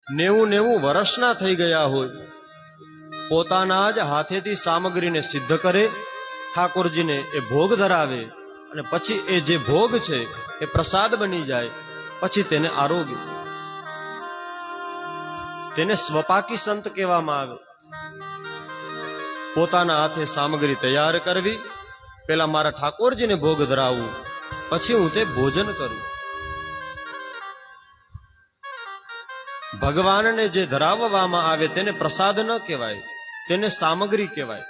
90 વર્ષના થઈ ગયા હોય, પોતાના જ હાથેથી સામગ્રીને સિદ્ધ કરે, ઠાકોરજીને એ ભોગ ધરાવે, અને પછી એ જે ભોગ છે એ પ્રસાદ બની જાય, પછી તેને આરોગ્ય, તેને સ્વપાકી સંત કહેવામાં આવે. પોતાના હાથે સામગ્રી તૈયાર કરવી, પેલા મારા ઠાકોરજીને ભોગ ધરાવવું, પછી હું તે ભોજન કરું. ભગવાનને જે ધરાવવામાં આવે તેને પ્રસાદ ન કહેવાય, તેને સામગ્રી કહેવાય.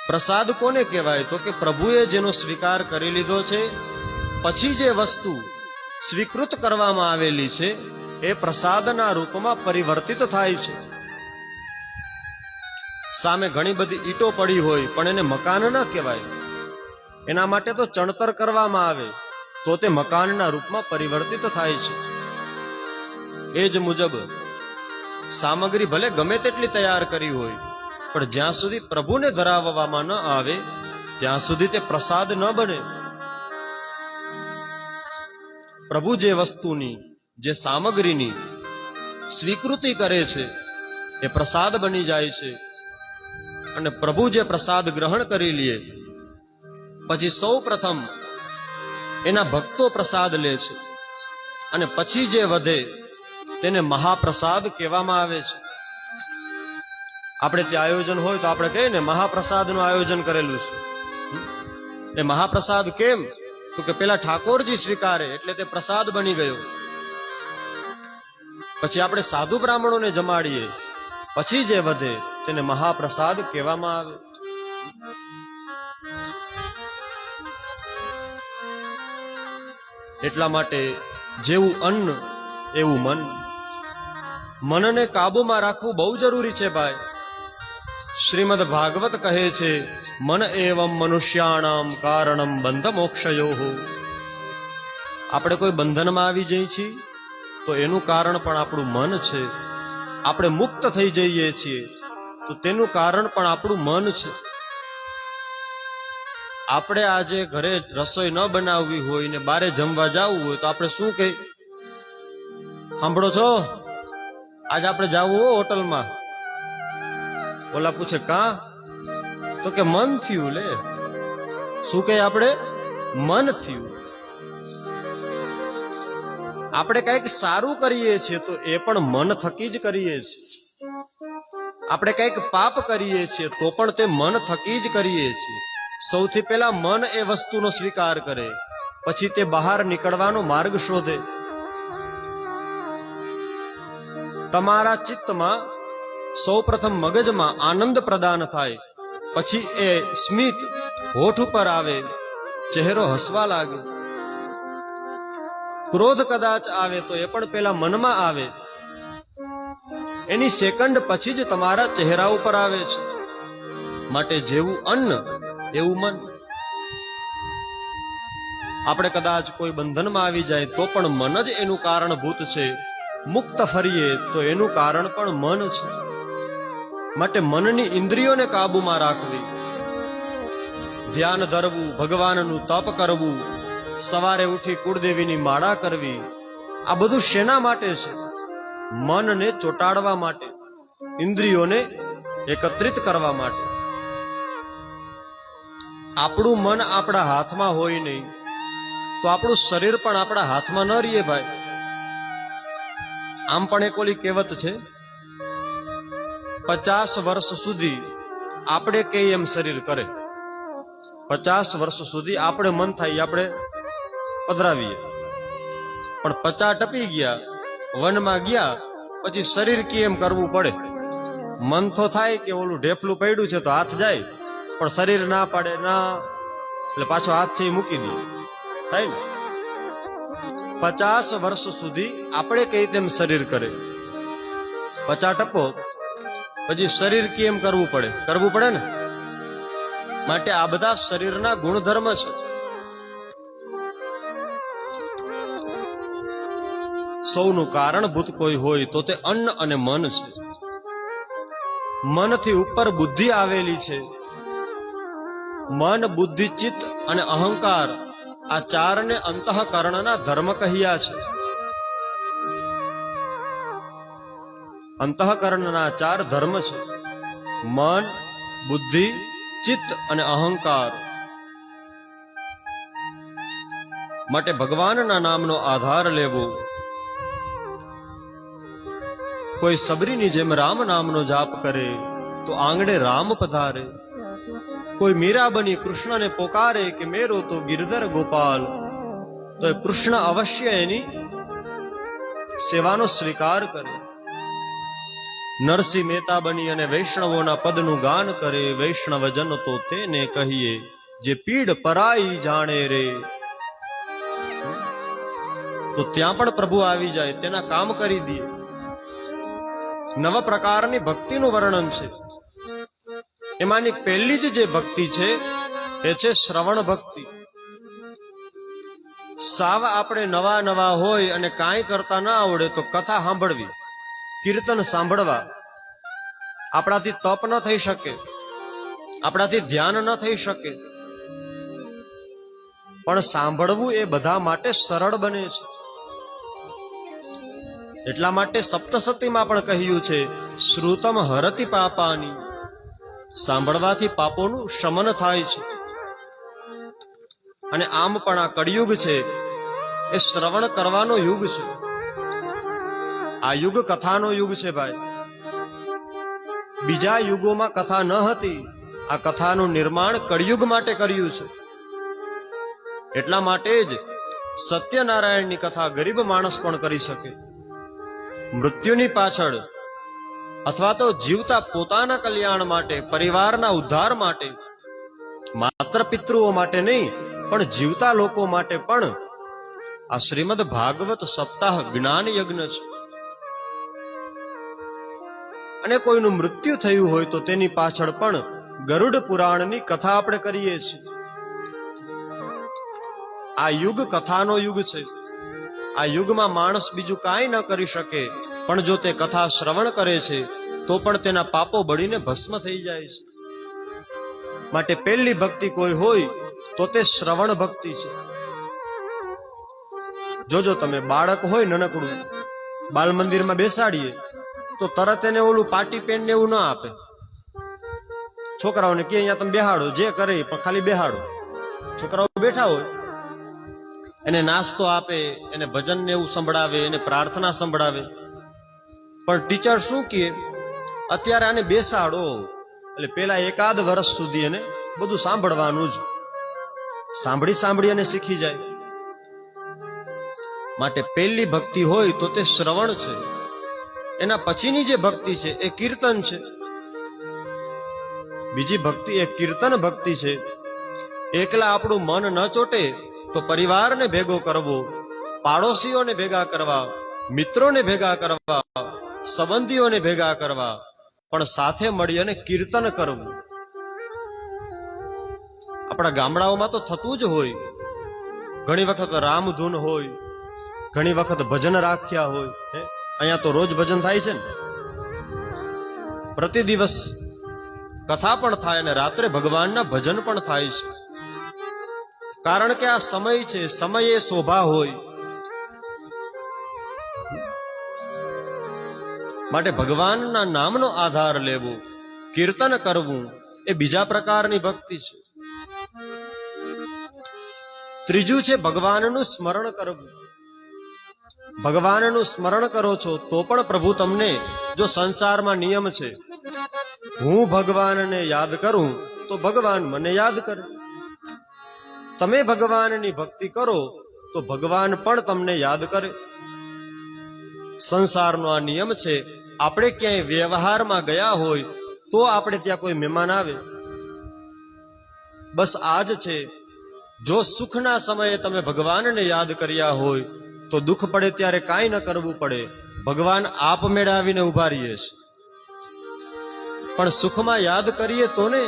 પ્રસાદ કોને કહેવાય? તો કે પ્રભુએ જેનો સ્વીકાર કરી લીધો છે, પછી જે વસ્તુ સ્વીકૃત કરવામાં આવેલી છે એ પ્રસાદના રૂપમાં પરિવર્તિત થાય છે. સામે ઘણી બધી ઈંટો પડી હોય પણ એને મકાન ન કહેવાય, એના માટે તો ચણતર કરવામાં આવે તો તે મકાનના રૂપમાં પરિવર્તિત થાય છે. એ જ મુજબ સામગ્રી ભલે ગમે તેટલી તૈયાર કરી હોય, પણ જ્યાં સુધી પ્રભુને ધરાવવામાં ન આવે ત્યાં સુધી તે પ્રસાદ ન બને. પ્રભુ જે વસ્તુની, જે સામગ્રીની સ્વીકૃતિ કરે છે એ પ્રસાદ બની જાય છે. અને પ્રભુ જે પ્રસાદ ગ્રહણ કરી લે, પછી સૌ પ્રથમ એના ભક્તો પ્રસાદ લે છે, અને પછી જે વધે તેને મહાપ્રસાદ કહેવામાં આવે છે. આપણે ત્યાં આયોજન હોય તો આપણે કહીએ ને મહાપ્રસાદનું આયોજન કરેલું છે. એ મહાપ્રસાદ કેમ? તો કે પેલા ઠાકોરજી સ્વીકારે એટલે તે પ્રસાદ બની ગયો. પછી આપણે સાધુ બ્રાહ્મણોને જમાડીએ, પછી જે વધે તેને મહાપ્રસાદ કહેવામાં આવે. એટલા માટે જેવું અન્ન એવું મન. મનને કાબુમાં રાખવું બહુ જરૂરી છે ભાઈ. શ્રીમદ ભાગવત કહે છે, મન એવં મનુષ્યાણામ કારણમ બંધ મોક્ષયો. આપણે કોઈ બંધનમાં આવી જઈએ છીએ તો એનું કારણ પણ આપણું મન છે. આપણે મુક્ત થઈ જઈએ છીએ તો તેનું કારણ પણ આપણું મન છે. આપણે આજે ઘરે રસોઈ ન બનાવવી હોય ને બારે જમવા જવું હોય તો આપણે શું કહી? સાંભળો છો, આજે આપણે જવું હો હોટલમાં. ઓલા પૂછે કાં? તો કે મન થયું લે. શું કહે આપણે? મન થયું. આપણે કંઈક સારું કરીએ છીએ તો એ પણ મન થકી જ કરીએ છીએ. આપણે કંઈક પાપ કરીએ છીએ તો પણ તે મન થકી જ કરીએ છીએ. સૌથી પહેલા મન એ વસ્તુનો સ્વીકાર કરે, પછી તે બહાર નીકળવાનો માર્ગ શોધે. તમારા ચિત્તમાં સૌ પ્રથમ મગજમાં આનંદ પ્રદાન થાય, પછી એ સ્મિત હોઠ ઉપર આવે, ચહેરો હસવા લાગે. ક્રોધ કદાચ આવે તો એ પણ પેલા મનમાં આવે, એની સેકન્ડ પછી જ તમારા ચહેરા ઉપર આવે છે. માટે જેવું અન્ન એવું મન. આપણે કદાચ કોઈ બંધનમાં આવી જાય તો પણ મન જ એનું કારણભૂત છે. મુક્ત ફરીએ તો એનું કારણ પણ મન છે. માટે મનની ઇન્દ્રિયોને કાબુમાં રાખવી, ધ્યાન ધરવું, ભગવાનનું તપ કરવું, સવારે ઉઠી કુળદેવીની માળા કરવી, આ બધું શેના માટે છે? મનને ચોટાડવા માટે, ઇન્દ્રિયોને એકત્રિત કરવા માટે. આપણું મન આપણા હાથમાં હોય નહીં તો આપણું શરીર પણ આપણા હાથમાં ન રહીએ ભાઈ. આમ પણ એક ઓલી કહેવત છે, 50 વર્ષ સુધી આપણે કે એમ શરીર કરે. 50 વર્ષ સુધી આપણે મન થાય આપણે પધરાવીએ, પણ 50 ટપી ગયા, વનમાં ગયા, પછી શરીર કે એમ કરવું પડે. મન તો થાય કે ઓલું ઢેફલું પડ્યું છે તો હાથ જાય, પણ શરીર ના પાડે ના, એટલે પાછો હાથ છે એ મૂકી દે. થાય ને? 50 વર્ષ સુધી આપણે કઈ તેમ શરીર કરે, 50 ટપો પછી શરીર કેમ કરવું પડે ને. માટે આ બધા શરીરના ગુણધર્મ છે. સૌનું કારણભૂત કોઈ હોય તો તે અન્ન અને મન છે. મનથી ઉપર બુદ્ધિ આવેલી છે. મન, બુદ્ધિ, ચિત્ત અને અહંકાર, આ ચારને અંતઃકરણના ધર્મ કહ્યા છે. અંતઃકરણના 4 ધર્મ છે: મન, બુદ્ધિ, ચિત્ત અને અહંકાર. માટે ભગવાનના નામનો આધાર લેવો. કોઈ સબરીની જેમ રામ નામનો જાપ કરે તો આંગણે રામ પધારે. કોઈ મીરા બની કૃષ્ણને પોકારે કે મેરો તો ગિરધર ગોપાલ, તો એ કૃષ્ણ અવશ્ય એની સેવાનો સ્વીકાર કરે. નરસિંહ મહેતા બની અને વૈષ્ણવોના પદનું ગાન કરે. વૈષ્ણવજન તો તેને કહીએ જે પીડ પરાઈ જાણે રે. તો ત્યાં પણ પ્રભુ આવી જાય, તેના કામ કરી દે. નવા પ્રકારની ભક્તિનું વર્ણન છે. એમાંની પહેલી જ જે ભક્તિ છે એ છે શ્રવણ ભક્તિ. સાવ આપણે નવા હોય અને કાંઈ કરતા ના આવડે તો કથા સાંભળવી, કીર્તન સાંભળવા. આપણાથી તપ ન થઈ શકે, આપણાથી ધ્યાન ન થઈ શકે, પણ સાંભળવું એ બધા માટે સરળ બને છે. એટલા માટે સપ્તસતીમાં પણ કહ્યું છે, શ્રુતમ હરતિ પાપાની. સાંભળવાથી પાપોનું શમન થાય છે. અને આમ પણ આ કળિયુગ છે એ શ્રવણ કરવાનો યુગ છે. આ યુગ કથાનો યુગ છે ભાઈ. બીજા યુગોમાં કથા ન હતી. આ કથાનું નિર્માણ કળિયુગ માટે કર્યું છે. એટલા માટે જ સત્યનારાયણની કથા ગરીબ માણસ પણ કરી શકે. મૃત્યુની પાછળ અથવા તો જીવતા પોતાના કલ્યાણ માટે, પરિવારના ઉદ્ધાર માટે, માત્ર પિતૃઓ માટે નહીં પણ જીવતા લોકો માટે પણ આ શ્રીમદ ભાગવત સપ્તાહ જ્ઞાન યજ્ઞ છે. અને કોઈનું મૃત્યુ થયું હોય તો તેની પાછળ પણ ગરુડ પુરાણની કથા આપણે કરીએ છીએ. આ યુગ કથાનો યુગ છે. આ યુગમાં માણસ બીજું કાંઈ ન કરી શકે, પણ જો તે કથા શ્રવણ કરે છે તો પણ તેના પાપો બળીને ભસ્મ થઈ જાય છે. માટે પહેલી ભક્તિ કોઈ હોય તો તે શ્રવણ ભક્તિ છે. જોજો તમે, બાળક હોય નનકડું, બાલ મંદિરમાં બેસાડીએ તો તરત એને ઓલું પાટી પેન ને એવું ના આપે. છોકરાઓને કે અહીંયા તમે બેહાડો, જે કરે પણ ખાલી બેહાડો. છોકરાઓ બેઠા હોય એને નાસ્તો આપે, એને ભજન ને એવું સંભળાવે, એને પ્રાર્થના સંભળાવે. પણ ટીચર શું કહે, અત્યારે આને બેસાડો. એટલે પેલા એકાદ વર્ષ સુધી એને બધું સાંભળવાનું જ, સાંભળી અને શીખી જાય. માટે પહેલી ભક્તિ હોય તો તે શ્રવણ છે. એના પછીની જે ભક્તિ છે એ કીર્તન છે. બીજી ભક્તિ એ કીર્તન ભક્તિ છે. એકલા આપણું મન ન ચોટે તો પરિવારને ભેગો કરવો, પાડોશીઓને ભેગા કરવા, મિત્રોને ભેગા કરવા, સંબંધીઓને ભેગા કરવા, પણ સાથે મળી અને કીર્તન કરવું. આપણા ગામડાઓમાં તો થતું જ હોય. ઘણી વખત રામધૂન હોય, ઘણી વખત ભજન રાખ્યા હોય. અહીંયા તો રોજ ભજન થાય છે ને, પ્રતિ દિવસ કથા પણ થાય અને રાત્રે ભગવાનના ભજન પણ થાય છે. કારણ કે આ સમય છે, સમયે શોભા હોય. માટે ભગવાનના નામનો આધાર લેવો, કીર્તન કરવું એ બીજા પ્રકારની ભક્તિ છે. ત્રીજું છે ભગવાનનું સ્મરણ કરવું. ભગવાનનું સ્મરણ કરો છો તો પણ પ્રભુ તમને, જો સંસારમાં નિયમ છે હું ભગવાનને યાદ કરું તો ભગવાન મને યાદ કરે. તમે ભગવાનની ભક્તિ કરો તો ભગવાન પણ તમને યાદ કરે. સંસારનો આ નિયમ છે. આપણે ક્યાંય વ્યવહારમાં ગયા હોય તો આપણે ત્યાં કોઈ મહેમાન આવે, બસ આ જ છે. જો સુખના સમયે તમે ભગવાનને યાદ કર્યા હોય તો દુઃખ પડે ત્યારે કાંઈ ન કરવું પડે, ભગવાન આપ મેળાવીને ઉભા રહીએ છે. પણ સુખમાં યાદ કરીએ તો ને,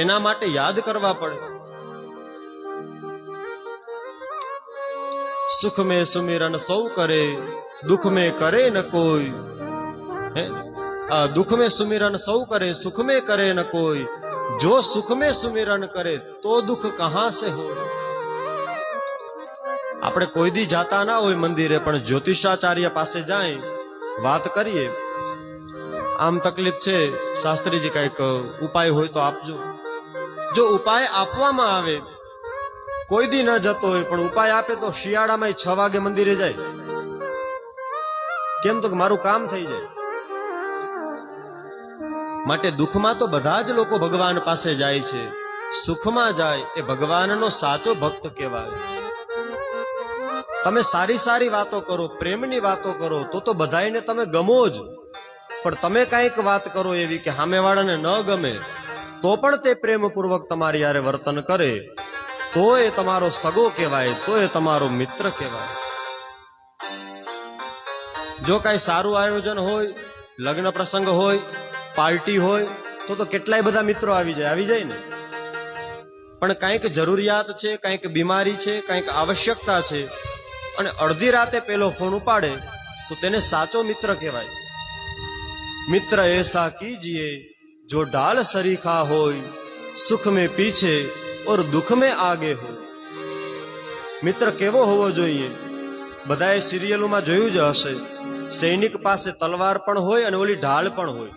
એના માટે યાદ કરવા પડે. સુખ में सुमिरन सौ करे, दुख में करे न कोई. दुख में सुमिरन सौ करे, सुख में करे न कोई. जो सुख में सुमिरन करे तो दुख कहां से हो. આપણે કોઈ દી જાતા ના હોય મંદિરે, પણ જ્યોતિષાચાર્ય પાસે જાય વાત કરીએ, આમ તકલીફ છે શાસ્ત્રીજી, કઈક ઉપાય હોય તો આપજો. જો ઉપાય આપવામાં આવે, કોઈ દી ન જતો હોય પણ ઉપાય આપે તો શિયાળામાં 6 વાગે મંદિરે જાય. કેમ? તો મારું કામ થઈ જાય. માટે દુઃખમાં તો બધા જ લોકો ભગવાન પાસે જાય છે, સુખમાં જાય એ ભગવાનનો સાચો ભક્ત કહેવાય. તમે સારી સારી વાતો કરો, પ્રેમની વાતો કરો તો બધાયને તમે ગમો જ, પણ તમે કઈક વાત કરો એવી કે સામેવાળાને ન ગમે તો પણ તે પ્રેમપૂર્વક તમારી યારે વર્તન કરે તો એ તમારો સગો કહેવાય, તો એ તમારો મિત્ર કહેવાય. જો કઈ સારું આયોજન હોય, લગ્ન પ્રસંગ હોય, પાર્ટી હોય તો કેટલાય બધા મિત્રો આવી જાય ને. પણ કંઈક જરૂરિયાત છે, કંઈક બીમારી છે, કંઈક આવશ્યકતા છે અને અડધી રાતે પેલો ફોન ઉપાડે તો તેને સાચો મિત્ર કહેવાય. મિત્ર એસા કીજીએ જો ડાલ સરીખા હોય, સુખ મેં પીછે ઓર દુઃખ મેં આગે હોય. મિત્ર કેવો હોવો જોઈએ? બધાએ સિરિયલોમાં જોયું જ હશે, સૈનિક પાસે તલવાર પણ હોય અને ઓલી ઢાલ પણ હોય.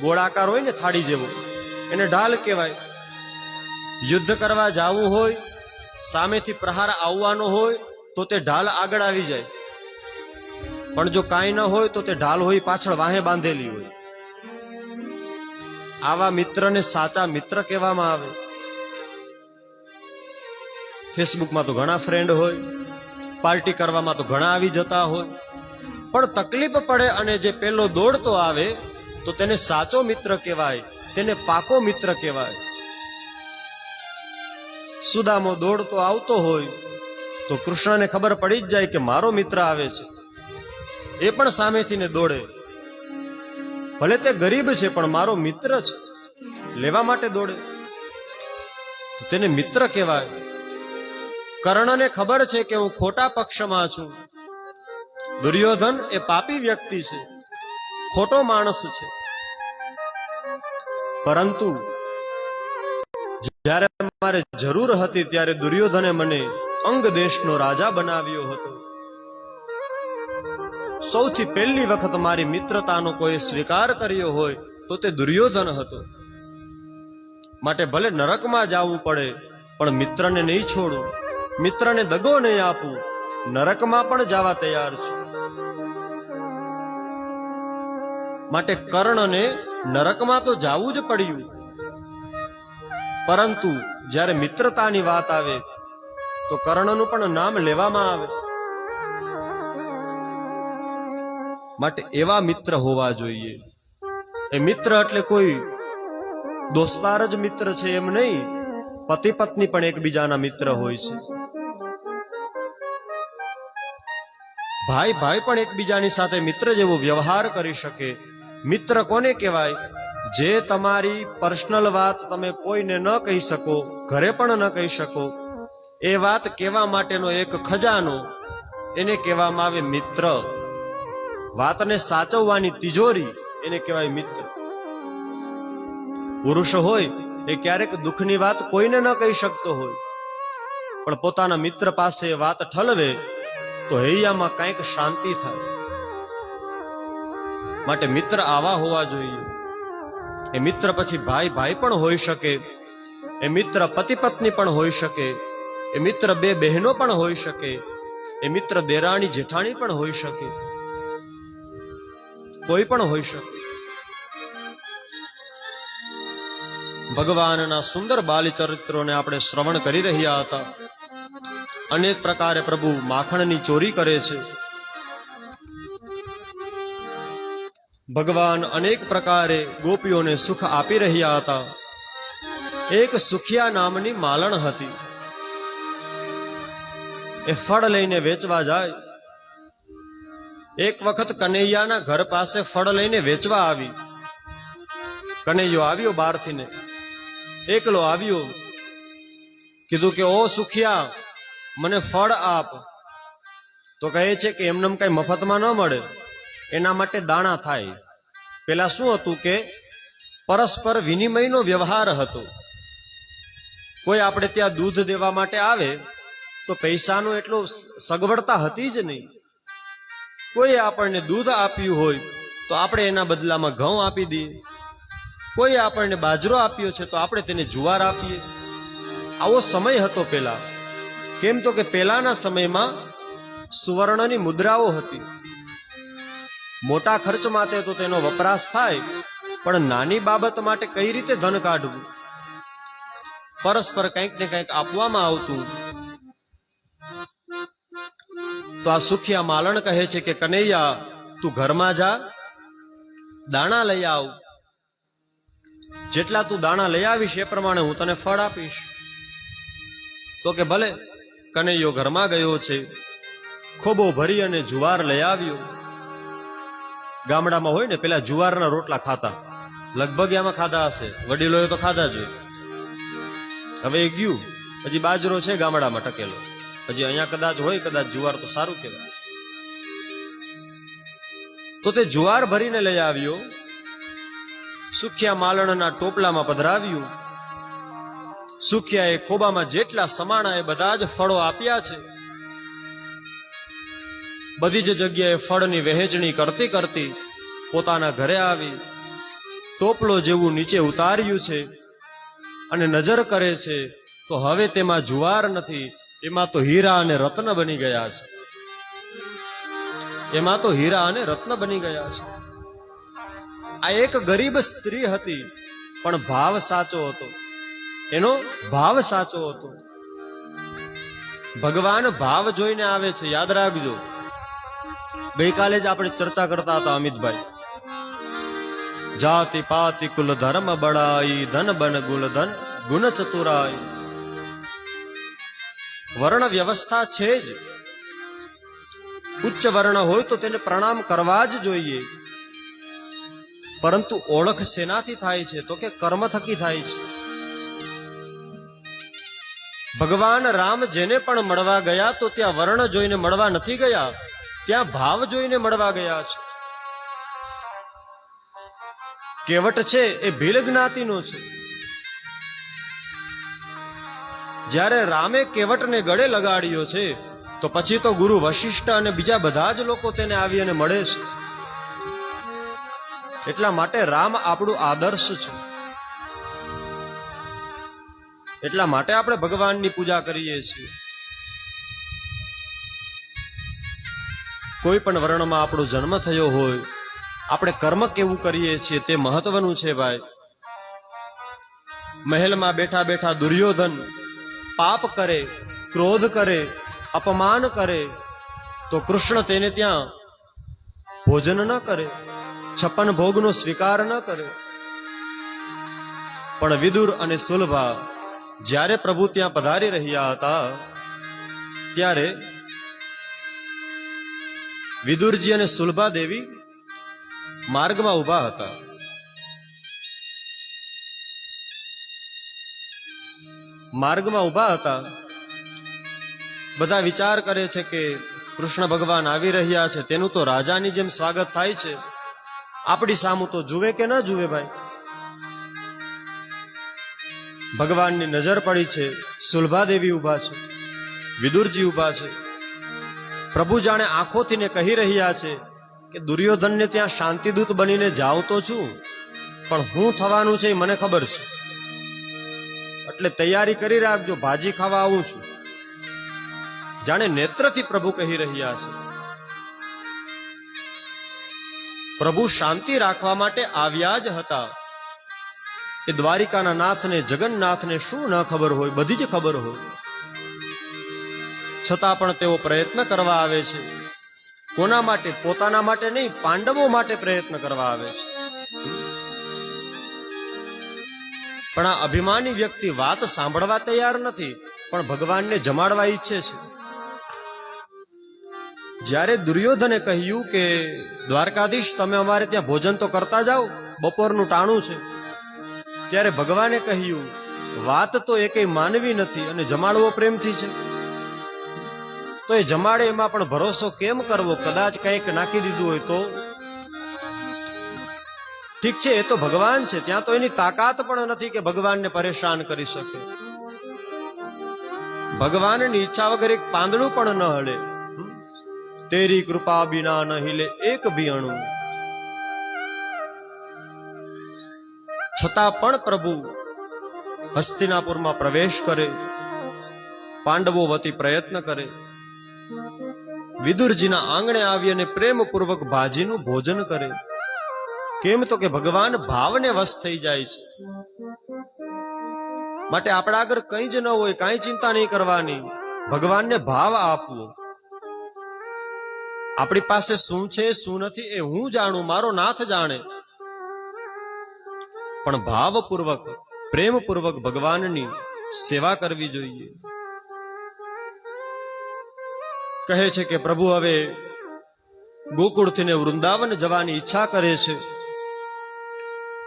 ગોળાકાર હોય ને થાળી જેવો, એને ઢાલ કહેવાય. યુદ્ધ કરવા જવું હોય, સામેથી પ્રહાર આવવાનો હોય તો તે ઢાલ આગળ આવી જાય, પણ જો કાંઈ ન હોય તો તે ઢાલ હોય પાછળ વાહે બાંધેલી હોય. આવા મિત્રને સાચા મિત્ર કહેવામાં આવે. ફેસબુકમાં તો ઘણા ફ્રેન્ડ હોય, પાર્ટી કરવામાં તો ઘણા આવી જતા હોય, પણ તકલીફ પડે અને જે પેલો દોડતો આવે તો તેને સાચો મિત્ર કહેવાય, તેને પાકો મિત્ર કહેવાય. સુદામો દોડતો આવતો હોય તો કૃષ્ણને ખબર પડી જ જાય કે મારો મિત્ર આવે છે. એ પણ સામેથી ને દોડે, ભલે તે ગરીબ છે પણ મારો મિત્ર છે, લેવા માટે દોડે, તો તેને મિત્ર કહેવાય. કર્ણને ખબર છે કે હું ખોટા પક્ષમાં છું. દુર્યોધન એ પાપી વ્યક્તિ છે, ખોટો માણસ છે, પરંતુ જ્યારે મારે જરૂર હતી ત્યારે દુર્યોધને મને અંગ દેશનો રાજા બનાવ્યો હતો. સૌથી પહેલી વખત મારી મિત્રતાનો કોઈ સ્વીકાર કર્યો હોય તો તે દુર્યોધન હતો. માટે ભલે નરકમાં જવું પડે પણ મિત્રને નહીં છોડું, મિત્રને દગો નહીં આપું, નરકમાં પણ જવા તૈયાર છું. માટે કર્ણને નરકમાં તો જવું જ પડ્યું, પરંતુ જ્યારે મિત્રતાની વાત આવે તો કર્ણનું પણ નામ લેવામાં આવે. માટે એવા મિત્ર હોવા જોઈએ. એ મિત્ર એટલે કોઈ દોસ્તાર જ મિત્ર છે એમ નહીં, પતિ પત્ની પણ એકબીજાના મિત્ર હોય છે. ભાઈ ભાઈ પણ એકબીજાની સાથે મિત્ર જેવો વ્યવહાર કરી શકે. મિત્ર કોને કહેવાય? જે તમારી પર્સનલ વાત તમે કોઈને ન કહી શકો, ઘરે પણ ન કહી શકો, એ વાત કહેવા માટેનો એક ખજાનો, એને કહેવામાં આવે મિત્ર. વાતને સાચવવાની તિજોરી, એને કહેવાય મિત્ર. પુરુષ હોય એ ક્યારેક દુઃખની વાત કોઈને ન કહી શકતો હોય, પણ પોતાના મિત્ર પાસે વાત ઠલવે તો હૈયામાં કંઈક શાંતિ થાય. માટે મિત્ર આવા હોવા જોઈએ. એ મિત્ર પછી ભાઈ ભાઈ પણ હોઈ શકે, એ મિત્ર પતિ પત્ની પણ હોઈ શકે, એ મિત્ર બે બહેનો પણ હોઈ શકે, એ મિત્ર દેરાણી જેઠાણી પણ હોઈ શકે, કોઈ પણ હોઈ શકે. ભગવાનના સુંદર બાલી ચરિત્રોને આપણે શ્રવણ કરી રહ્યા હતા. અનેક પ્રકારે પ્રભુ માખણની ચોરી કરે છે. ભગવાન અનેક પ્રકારે ગોપીઓને સુખ આપી રહ્યા હતા. એક સુખિયા નામની માલણ હતી. એ ફળ લઈને વેચવા જાય. એક વખત કનૈયાના ઘર પાસે ફળ લઈને વેચવા આવી. કનૈયો આવ્યો બહારથી ને, એકલો આવ્યો. કીધું કે ઓ સુખિયા, મને ફળ આપ. તો કહે છે કે એમનેમ કઈ મફતમાં ન મળે, એના માટે દાણા થાય. પેલા શું હતું કે પરસ્પર વિનિમયનો વ્યવહાર હતો. કોઈ આપણે ત્યાં દૂધ દેવા માટે આવે તો પૈસાનો એટલો સગવડતા હતી જ નહીં. કોઈ આપણને દૂધ આપ્યું હોય તો આપણે એના બદલામાં ઘઉં આપી દઈએ, કોઈ આપણને બાજરો આપ્યો છે તો આપણે તેને જુવાર આપીએ. આવો સમય હતો પેલા. કેમ તો કે પેલાના સમયમાં સુવર્ણની મુદ્રાઓ હતી. મોટા ખર્ચ માટે તો તેનો વપરાશ થાય, પણ નાની બાબત માટે કઈ રીતે ધન કાઢવું? પરસ્પર કંઈક ને કંઈક આપવામાં આવતું. તો આ સુખિયા માલણ કહે છે કે કનૈયા, તું ઘરમાં જા, દાણા લઈ આવ. જેટલા તું દાણા લઈ આવીશ એ પ્રમાણે હું તને ફળ આપીશ. તો કે ભલે. કનૈયો ઘરમાં ગયો છે, ખોબો ભરી અને જુવાર લઈ આવ્યો. ગામડામાં હોય ને પેલા જુવારના રોટલા ખાતા, લગભગ એમાં ખાધા હશે, વડીલોએ તો ખાધા જ હોય. હવે એ ગયું, હજી બાજરો છે ગામડામાં ટકેલો, હજી અહીંયા કદાચ હોય, કદાચ જુવાર તો સારું કહેવાય. તો તે જુવાર ભરીને લઈ આવ્યો, સુખિયા માલણના ટોપલામાં પધરાવ્યું. સુખિયાએ ખોબામાં જેટલા સમાણા એ બધા જ ફળો આપ્યા છે. બધી જ જગ્યાએ ફળની વહેંચણી કરતી કરતી પોતાના ઘરે આવી ટોપલો જેવું નીચે ઉતાર્યું છે અને નજર કરે છે તો હવે તેમાં જુવાર નથી, એમાં તો હીરા અને રત્ન બની ગયા છે. એમાં તો હીરા અને રત્ન બની ગયા છે. આ એક ગરીબ સ્ત્રી હતી, પણ ભાવ સાચો હતો. એનો ભાવ સાચો હતો. ભગવાન ભાવ જોઈને આવે છે, યાદ રાખજો. ગઈકાલે જ આપણે ચર્ચા કરતા હતા અમિતભાઈ, જાતિ પાતિ કુલ ધર્મ બળાઈ, ધન બન ગુલ ધન ગુણ ચતુરાઈ. વર્ણ વ્યવસ્થા છે જ. ઉચ્ચ વર્ણ હોય તો તેને પ્રણામ કરવા જ જોઈએ, પરંતુ ઓળખ શેનાથી થાય છે? તો કે કર્મ થકી થાય છે. ભગવાન રામ જેને પણ મળવા ગયા તો ત્યાં વર્ણ જોઈને મળવા નથી ગયા, ત્યાં ભાવ જોઈને મળવા ગયા છે. કેવટ છે એ ભીલ જ્ઞાતિનો છે. જ્યારે રામે કેવટને ગળે લગાડ્યો છે તો પછી તો ગુરુ વશિષ્ઠ અને બીજા બધા જ લોકો તેને આવી અને મળે છે. એટલા માટે રામ આપણું આદર્શ છે. એટલા માટે આપણે ભગવાનની પૂજા કરીએ છીએ. કોઈ પણ વર્ણમાં આપણો જન્મ થયો હોય, આપણે કર્મ કેવું કરીએ છીએ તે મહત્વનું છે ભાઈ. મહેલમાં બેઠા બેઠા દુર્યોધન પાપ કરે, ક્રોધ કરે, અપમાન કરે તો કૃષ્ણ તેને ત્યાં ભોજન ન કરે, 56 ભોગનો સ્વીકાર ન કરે. પણ વિદુર અને સુલભા જ્યારે પ્રભુ ત્યાં પધારી રહ્યા હતા ત્યારે વિદુરજી અને સુલભા દેવી માર્ગમાં ઉભા હતા. માર્ગમાં ઉભા હતા. બધા વિચાર કરે છે કે કૃષ્ણ ભગવાન આવી રહ્યા છે, તેનું તો રાજાની જેમ સ્વાગત થાય છે, આપણી સામું તો જુએ કે ન જુએ ભાઈ. ભગવાનની નજર પડી છે. સુલભા દેવી ઉભા છે, વિદુરજી ઉભા છે. પ્રભુ જાણે આંખોથી ને કહી રહ્યા છે કે દુર્યોધનને ત્યાં શાંતિદૂત બનીને જાઉં તો છું, પણ હું થવાનું છે એ મને ખબર છે, એટલે તૈયારી કરી રાખજો, ભાજી ખાવા આવું છું. જાણે નેત્રથી પ્રભુ કહી રહ્યા છે. પ્રભુ શાંતિ રાખવા માટે આવ્યા જ હતા. એ દ્વારિકાના નાથને, જગન્નાથને શું ન ખબર હોય? બધી જ ખબર હોય. છતાં પણ તેઓ પ્રયત્ન કરવા આવે છે. કોના માટે? પોતાના માટે નહીં, પાંડવો માટે પ્રયત્ન કરવા આવે છે. પણ આ અભિમાની વ્યક્તિ વાત સાંભળવા તૈયાર નથી, પણ ભગવાનને જમાડવા ઈચ્છે છે. જ્યારે દુર્યોધને કહ્યું કે દ્વારકાધીશ તમે અમારે ત્યાં ભોજન તો કરતા જાઓ, બપોરનું ટાણું છે, ત્યારે ભગવાને કહ્યું વાત તો એકેય માનવી નથી અને જમાડવો પ્રેમથી છે. તો એ જમાડે એમાં પણ ભરોસો કેમ કરવો? કદાચ કંઈક નાખી દીધું હોય તો ઠીક છે, એ તો ભગવાન છે, ત્યાં તો એની તાકાત પણ નથી કે ભગવાનને પરેશાન કરી શકે. ભગવાનની ઈચ્છા વગર એક પાંદડું પણ ન હલે. તેરી કૃપા બિના ન हिले એક ભી અણુ. છતાં પણ પ્રભુ હસ્તિનાપુરમાં પ્રવેશ કરે, પાંડવો વતી પ્રયત્ન કરે, વિદુરજીના આંગણે આવી અને પ્રેમપૂર્વક ભાજીનું ભોજન કરે. કેમ તો કે ભગવાન ભાવને વશ થઈ જાય છે. માટે આપણા આગળ કંઈ જ ન હોય, કાંઈ ચિંતા નહીં કરવાની, ભગવાનને ભાવ આપવો. આપણી પાસે શું છે શું નથી એ હું જાણું, મારો નાથ જાણે, પણ ભાવપૂર્વક પ્રેમપૂર્વક ભગવાનની સેવા કરવી જોઈએ. કહે છે કે પ્રભુ હવે ગોકુળથી ને વૃંદાવન જવાની ઈચ્છા કરે છે.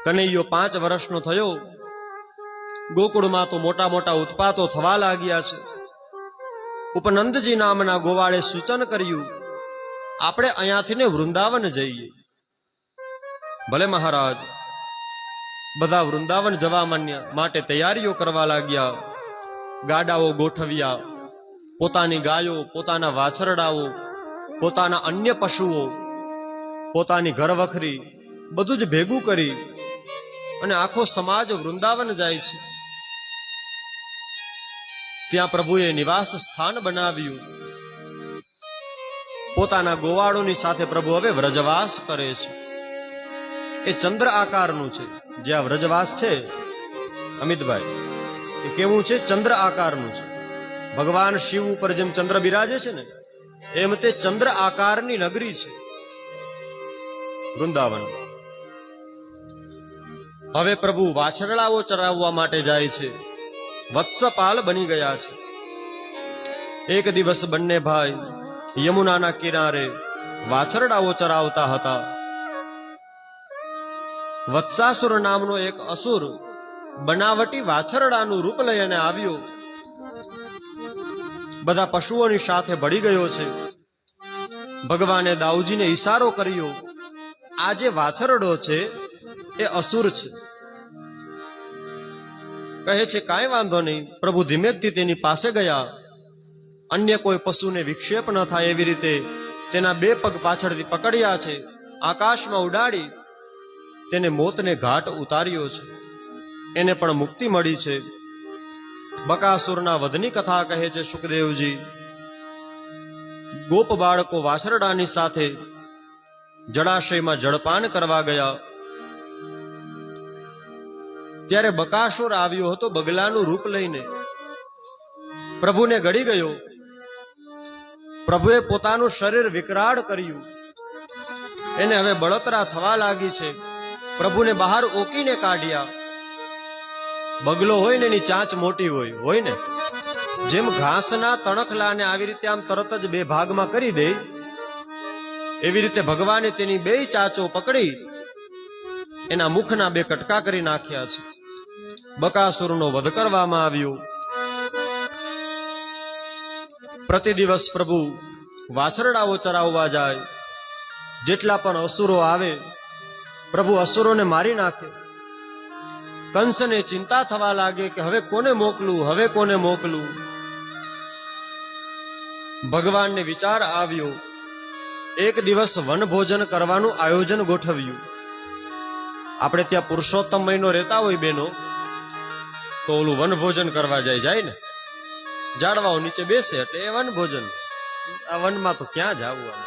કનૈયો 5 વર્ષનો થયો. ગોકુળમાં તો મોટા મોટા ઉત્પાતો થવા લાગ્યા છે. ઉપનંદજી નામના ગોવાળે સૂચન કર્યું, આપણે અહીંયાથી ને વૃંદાવન જઈએ. ભલે મહારાજ. બધા વૃંદાવન જવા માટે તૈયારીઓ કરવા લાગ્યા. ગાડાઓ ગોઠવ્યા, પોતાની ગાયો, પોતાના વાછરડાઓ, પોતાના અન્ય પશુઓ, પોતાની ઘરવખરી બધું જ ભેગું કરી અને આખો સમાજ વૃંદાવન જાય છે. ત્યાં પ્રભુએ નિવાસ સ્થાન બનાવ્યું. પોતાના ગોવાળોની સાથે પ્રભુ હવે વ્રજવાસ કરે છે. એ ચંદ્ર આકારનું છે. જે આ વ્રજવાસ છે અમિતભાઈ, એ કેવું છે? ચંદ્ર આકારનું છે. ભગવાન શિવ ઉપર જેમ ચંદ્ર બિરાજે છે ને, એમ તે ચંદ્ર આકારની નગરી છે વૃંદાવન. હવે પ્રભુ વાછરડાઓ ચરાવવા માટે જાય છે. વત્સપાલ બની ગયા છે. એક દિવસ બંને ભાઈ યમુનાના કિનારે વાછરડાઓ ચરાવતા હતા. વત્સાસુર નામનો એક અસુર બનાવટી વાછરડાનું રૂપ લઈને આવ્યો. બધા પશુઓની સાથે ભળી ગયો છે. ભગવાને દાઉજીને ઈશારો કર્યો, આ જે વાછરડો છે એ અસુર છે. કહે છે કાંઈ વાંધો નહીં. પ્રભુ ધીમેકથી તેની પાસે ગયા. અન્ય કોઈ પશુને વિક્ષેપ ન થાય એવી રીતે તેના 2 પગ પાછળથી પકડ્યા છે. આકાશમાં ઉડાડી તેને મોતને ઘાટ ઉતાર્યો છે. એને પણ મુક્તિ મળી છે. બકાસુરના વધની કથા કહે છે સુખદેવજી. ગોપ બાળકો વાછરડાની સાથે જળાશયમાં જળપાન કરવા ગયા. ત્યારે બકાસુર આવ્યો હતો બગલાનું રૂપ લઈને. પ્રભુને ગળી ગયો. પ્રભુએ પોતાનું શરીર વિકરાળ કર્યું. એને હવે બળતરા થવા લાગી છે. પ્રભુને બહાર ઓકીને કાઢ્યા. બગલો હોય ને એની ચાંચ મોટી હોય ને, જેમ ઘાસના તણખલાને આવી રીતે આમ તરત જ 2 ભાગમાં કરી દે, એવી રીતે ભગવાને તેની 2 ચાંચો પકડી એના મુખના 2 કટકા કરી નાખ્યા છે. બકાસુરનો વધ કરવામાં આવ્યો. પ્રતિ દિવસ પ્રભુ વાછરડાઓ ચરાવવા જાય. જેટલા પણ અસુરો આવે પ્રભુ અસુરોને મારી નાખે. કંસને ચિંતા થવા લાગે કે હવે કોને મોકલું, હવે કોને મોકલું. ભગવાનને વિચાર આવ્યો, એક દિવસ વનભોજન કરવાનું આયોજન ગોઠવ્યું. આપણે ત્યાં પુરુષોત્તમ મહિનો રહેતા હોય બેનો, તો ઓલું વનભોજન કરવા જાય ને, ઝાડવાઓ નીચે બેસે એટલે એ વનભોજન. આ વનમાં તો ક્યાં જવું?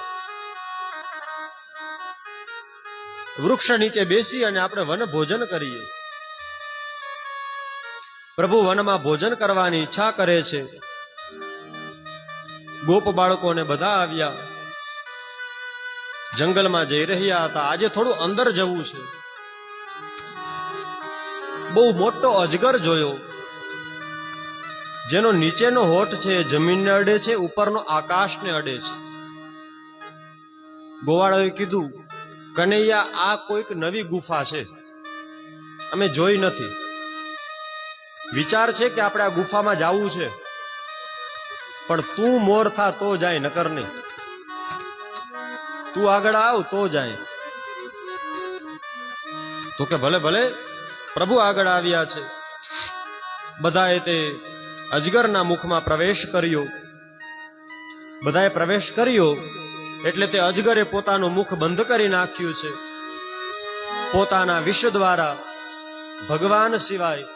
વૃક્ષ નીચે બેસી અને આપણે વનભોજન કરીએ. પ્રભુ વનમાં ભોજન કરવાની ઈચ્છા કરે છે. ગોપ બાળકોને બધા આવ્યા. જંગલમાં જઈ રહ્યા હતા. આજે થોડું અંદર જવું છે. બહુ મોટો અજગર જોયો, જેનો નીચેનો હોઠ છે જમીનને અડે છે, ઉપરનો આકાશને અડે છે. ગોવાળોએ કીધું, કનૈયા, આ કોઈક નવી ગુફા છે, અમે જોઈ નથી. વિચાર છે કે આપણે આ ગુફામાં જવું છે, પણ તું મોર થા તો જાય, નકર નહીં. તું આગળ આવ તો જાય. તો કે ભલે ભલે. પ્રભુ આગળ આવ્યા છે. બધાએ તે અજગરના મુખમાં પ્રવેશ કર્યો. બધાએ પ્રવેશ કર્યો એટલે તે અજગરે પોતાનું મુખ બંધ કરી નાખ્યું છે. પોતાના વિષ દ્વારા ભગવાન સિવાય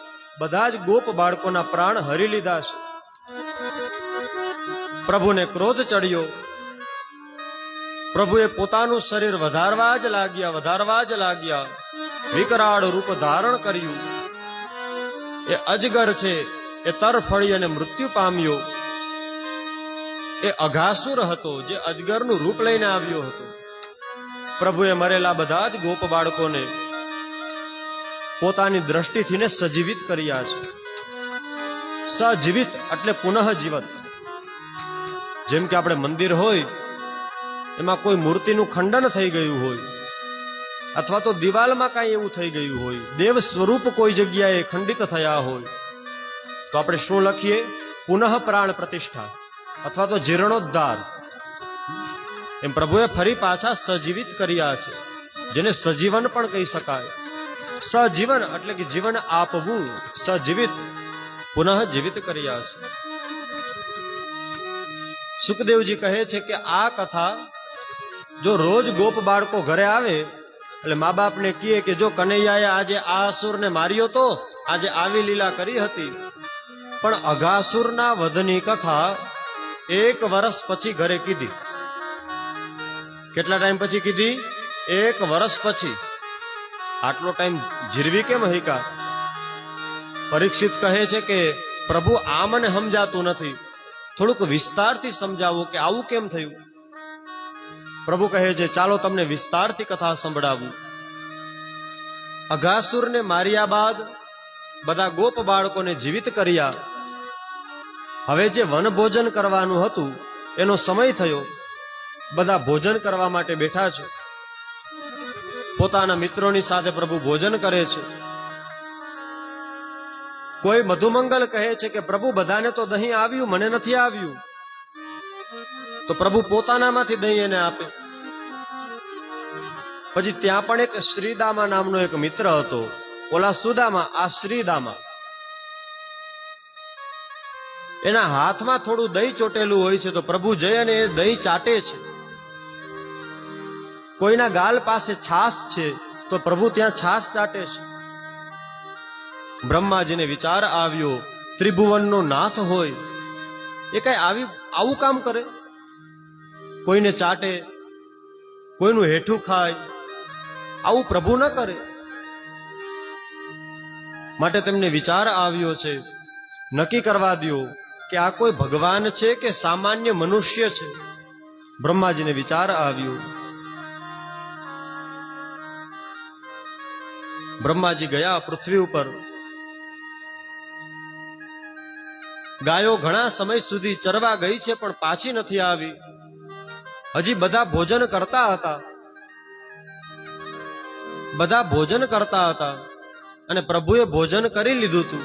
બધા જ ગોપ બાળકોના પ્રાણ હરી લીધા છે. પ્રભુને ક્રોધ ચડ્યો. પ્રભુએ પોતાનું શરીર વધારવા જ લાગ્યા. વિકરાળ રૂપ ધારણ કર્યું. એ અજગર છે એ તરફળી અને મૃત્યુ પામ્યો. એ અઘાસુર હતો જે અજગરનું રૂપ લઈને આવ્યો હતો. પ્રભુએ મરેલા બધા જ ગોપ બાળકોને પોતાની દ્રષ્ટિથી સજીવિત કર્યા છે. સજીવિત એટલે પુનઃ જીવત. જેમ કે આપણે મંદિર હોય એમાં કોઈ મૂર્તિનું ખંડન થઈ ગયું હોય અથવા તો દિવાલમાં કાંઈ એવું થઈ ગયું હોય, દેવ સ્વરૂપ કોઈ જગ્યાએ ખંડિત થયા હોય, તો આપણે શું લખીએ? પુનઃ પ્રાણ પ્રતિષ્ઠા અથવા તો જીર્ણોદ્ધાર. એમ પ્રભુએ ફરી પાછા સજીવિત કર્યા છે, જેને સજીવન પણ કહી શકાય. સજીવન એટલે કે જીવન આપવું, સજીવિત, પુનઃ જીવિત કર્યા છે. સુખદેવજી કહે છે કે આ કથા જો રોજ ગોપ બાળકો ઘરે આવે એટલે મા બાપને કહે કે જો કનૈયાએ આજે આ અસુરને માર્યો તો આજે આવી લીલા કરી હતી, પણ અઘાસુરના વધની કથા 1 વર્ષ પછી ઘરે કીધી. કેટલા ટાઈમ પછી કીધી? 1 વર્ષ પછી. આટલો ટાઈમ જીરવી કેમ હૈકા? પરીક્ષિત કહે છે કે પ્રભુ આ મને સમજાતું નથી, થોડુંક વિસ્તારથી સમજાવો કે આવું કેમ થયું. પ્રભુ કહે છે ચાલો તમને વિસ્તારથી કથા સંભળાવું. અઘાસુરને માર્યા બાદ બધા ગોપ બાળકોને જીવિત કર્યા. હવે જે વનભોજન કરવાનું હતું એનો સમય થયો. બધા ભોજન કરવા માટે બેઠા છે. પોતાના મિત્રોની સાથે પ્રભુ ભોજન કરે છે. કોઈ મધુમંગલ કહે છે કે પ્રભુ બધાને તો દહીં આવ્યું, મને નથી આવ્યું. તો પ્રભુ પોતાનામાંથી દહીં એને આપે. પછી ત્યાં પણ એક શ્રીદામા નામનો એક મિત્ર હતો. ઓલા સુદામા, આ શ્રીદામા. એના હાથમાં થોડું દહીં ચોટેલું હોય છે તો પ્રભુ જઈ અને એ દહીં ચાટે છે. કોઈના ગાલ પાસે છાસ છે તો પ્રભુ ત્યાં છાસ ચાટે છે. બ્રહ્માજીને વિચાર આવ્યો, ત્રિભુવનનો નાથ હોય એ કઈ આવું કામ કરે? કોઈને ચાટે, કોઈનું હેઠું ખાય, આવું પ્રભુ ન કરે. માટે તેમને વિચાર આવ્યો છે, નક્કી કરવા દો કે આ કોઈ ભગવાન છે કે સામાન્ય મનુષ્ય છે. બ્રહ્માજીને વિચાર આવ્યો. બ્રહ્માજી ગયા પૃથ્વી ઉપર. ગાયો ઘણા સમય સુધી ચરવા ગઈ છે પણ પાછી નથી આવી. હજી બધા ભોજન કરતા હતા અને પ્રભુએ ભોજન કરી લીધું હતું.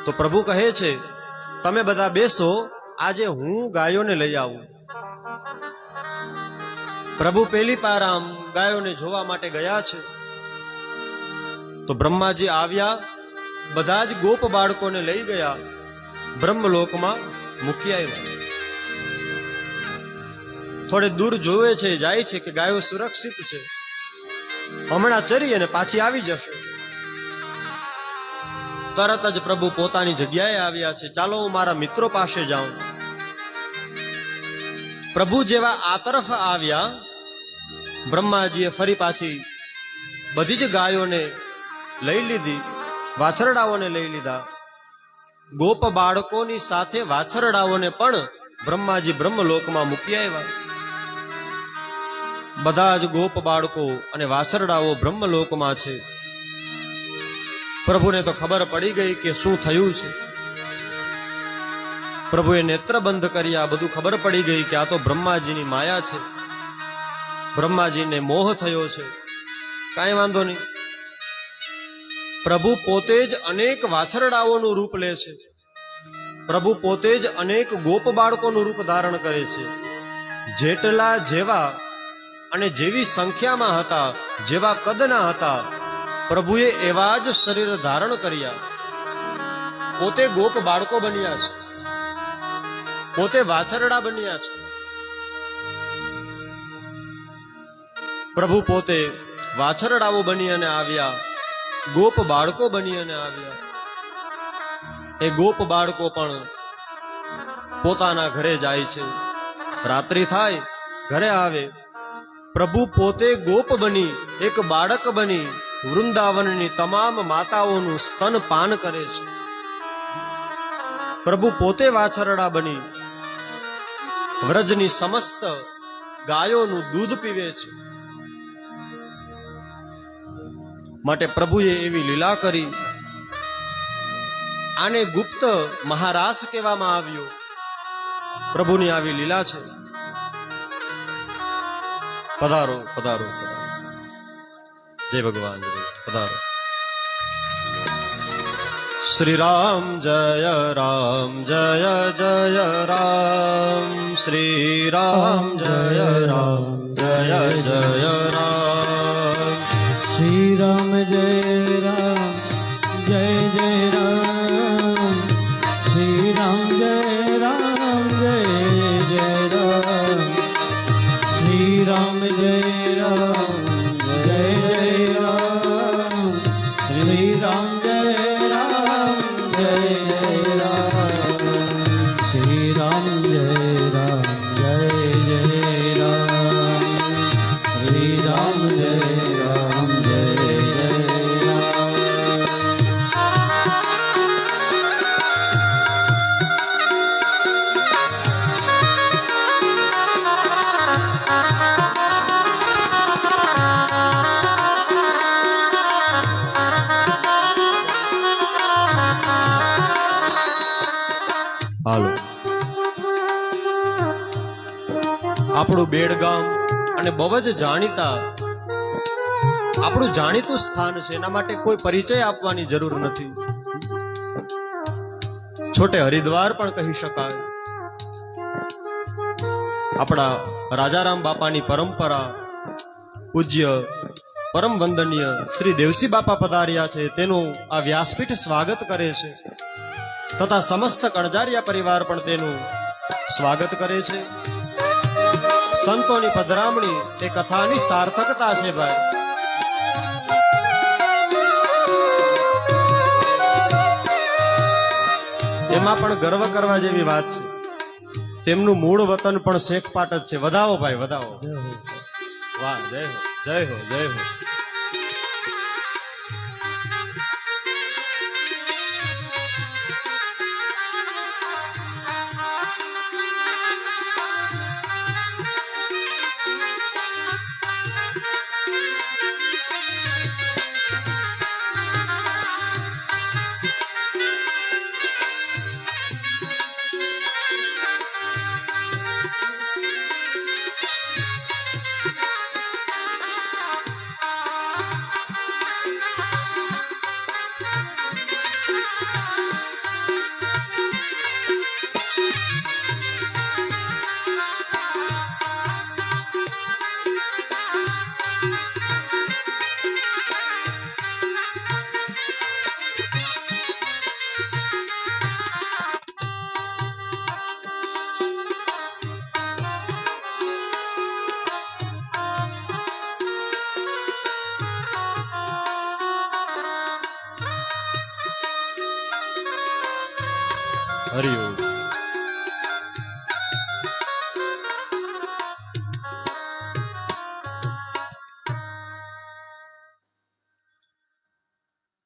તો પ્રભુ કહે છે તમે બધા બેસો, આજે હું ગાયોને લઈ આવું. પ્રભુ પેલી પારામ ગાયોને જોવા માટે ગયા છે. તો બ્રહ્માજી આવ્યા, બધા જ ગોપ બાળકોને લઈ ગયા, બ્રહ્મલોકમાં મૂકી આવ્યા. થોડે દૂર જોવે છે, જાય છે કે ગાયો સુરક્ષિત છે, હમણાં ચરી અને પાછી આવી જશે. તરત જ પ્રભુ પોતાની જગ્યાએ આવ્યા છે. ચાલો હું મારા મિત્રો પાસે જાઉં. પ્રભુ જેવા આ તરફ આવ્યા, બ્રહ્માજીએ ફરી પાછી બધી જ ગાયોને લઈ લીધી, વાછરડાઓને લઈ લીધા. ગોપ બાળકોની સાથે વાછરડાઓને પણ બ્રહ્માજી બ્રહ્મલોકમાં મૂકી આવ્યા. બધા જ ગોપ બાળકો અને વાછરડાઓ બ્રહ્મલોકમાં છે. પ્રભુને તો ખબર પડી ગઈ કે શું થયું છે. પ્રભુએ નેત્ર બંધ કર્યા, બધું ખબર પડી ગઈ કે આ તો બ્રહ્માજીની માયા છે. બ્રહ્માજીને મોહ થયો છે. કાંઈ વાંધો નહીં. પ્રભુ પોતે જ અનેક વાછરડાઓનું રૂપ લે છે. પ્રભુ પોતે જ અનેક ગોપ બાળકોનું રૂપ ધારણ કરે છે. જેટલા જેવા અને જેવી સંખ્યામાં હતા, જેવા કદના હતા, પ્રભુએ એવા જ શરીર ધારણ કર્યા. પોતે ગોપ બાળકો બન્યા છે, પોતે વાછરડા બન્યા છે. પ્રભુ પોતે વાછરડાઓ બની અને આવ્યા, ગોપ બાળકો બની અને આવ્યા. એ ગોપ બાળકો પણ પોતાના ઘરે જાય છે. રાત્રિ થાય, ઘરે આવે. પ્રભુ પોતે ગોપ બની, એક બાળક બની વૃંદાવનની તમામ માતાઓનું સ્તન પાન કરે છે. પ્રભુ પોતે વાછરડા બની વ્રજની સમસ્ત ગાયોનું દૂધ પીવે છે. માટે પ્રભુએ એવી લીલા કરી. આને ગુપ્ત મહારાસ કહેવામાં આવ્યો. પ્રભુની આવી લીલા છે. પધારો પધારો પધારો. જય ભગવાન, પધારો. શ્રી રામ જય રામ જય જય રામ. શ્રી રામ જય રામ જય જય રામ. શ્રી રામ જય રામ જય જય રામ. શ્રી રામ જય રામ જય જય રામ. શ્રી રામ જય રામ જય જય રામ. શ્રી રામ જય રામ જય જય રામ. શ્રી રામ જય રામ જય જય રામ. શ્રી રામ જય રામ જય જય રામ. હાલો. આપણું બેડગામ અને બહુ જ જાણીતા, આપણું જાણીતું સ્થાન છે. એના માટે કોઈ પરિચય આપવાની જરૂર નથી. છોટે હરિદ્વાર પણ કહી શકાય. આપણા રાજારામ બાપાની પરંપરા પૂજ્ય પરમ વંદનીય શ્રી દેવસી બાપા પધાર્યા છે, તેનું આ વ્યાસપીઠ સ્વાગત કરે છે. તથા સમસ્ત કણજારિયા પરિવાર પણ તેનું સ્વાગત કરે છે. સંતોની પધરામણી એ કથાની સાર્થકતા છે ભાઈ. એમાં પણ ગર્વ કરવા જેવી વાત છે. તેમનું મૂળ વતન પણ શેખપાટ જ છે. વધાવો ભાઈ, વધાવો. વાહ, જય હો, જય હો, જય હો. હરિઓમ.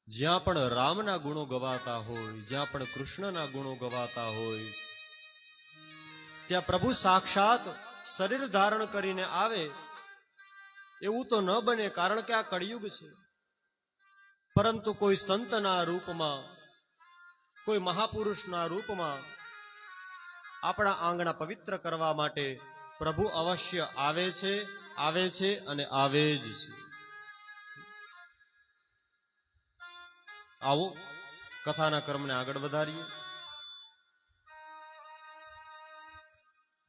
જ્યાં પણ રામના ગુણો ગવાતા હોય, જ્યાં પણ કૃષ્ણના ગુણો ગવાતા હોય, ત્યાં પ્રભુ સાક્ષાત શરીર ધારણ કરીને આવે એવું તો ન બને, કારણ કે આ કળિયુગ છે. પરંતુ કોઈ સંતના રૂપમાં, કોઈ મહાપુરુષના રૂપમાં આપણા આંગણા પવિત્ર કરવા માટે પ્રભુ અવશ્ય આવે છે અને આવે જ છે. આવો કથાના ક્રમને આગળ વધારીએ.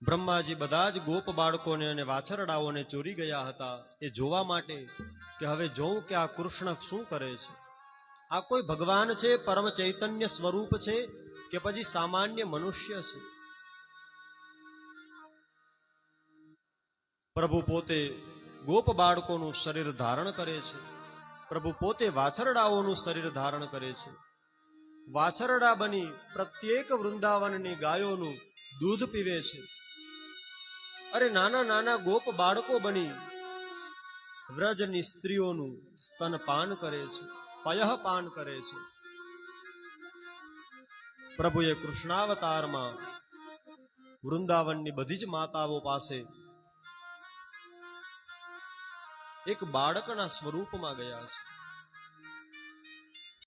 બ્રહ્માજી બધા જ ગોપ બાળકોને અને વાછરડાઓને ચોરી ગયા હતા એ જોવા માટે કે હવે જોઉં કે આ કૃષ્ણ શું કરે છે. આ કોઈ ભગવાન છે, પરમ ચૈતન્ય સ્વરૂપ છે કે પછી સામાન્ય મનુષ્ય છે. પ્રભુ પોતે ગોપ બાળકોનું શરીર ધારણ કરે છે. પ્રભુ પોતે વાછરડાઓનું શરીર ધારણ કરે છે. વાછરડા બની પ્રત્યેક વૃંદાવનની ગાયોનું દૂધ પીવે છે. અરે નાના નાના ગોપ બાળકો બની વ્રજની સ્ત્રીઓનું સ્તનપાન કરે છે, પયઃપાન કરે છે. પ્રભુએ કૃષ્ણાવતારમાં વૃંદાવનની બધી જ માતાઓ પાસે એક બાળકના સ્વરૂપમાં ગયા છે.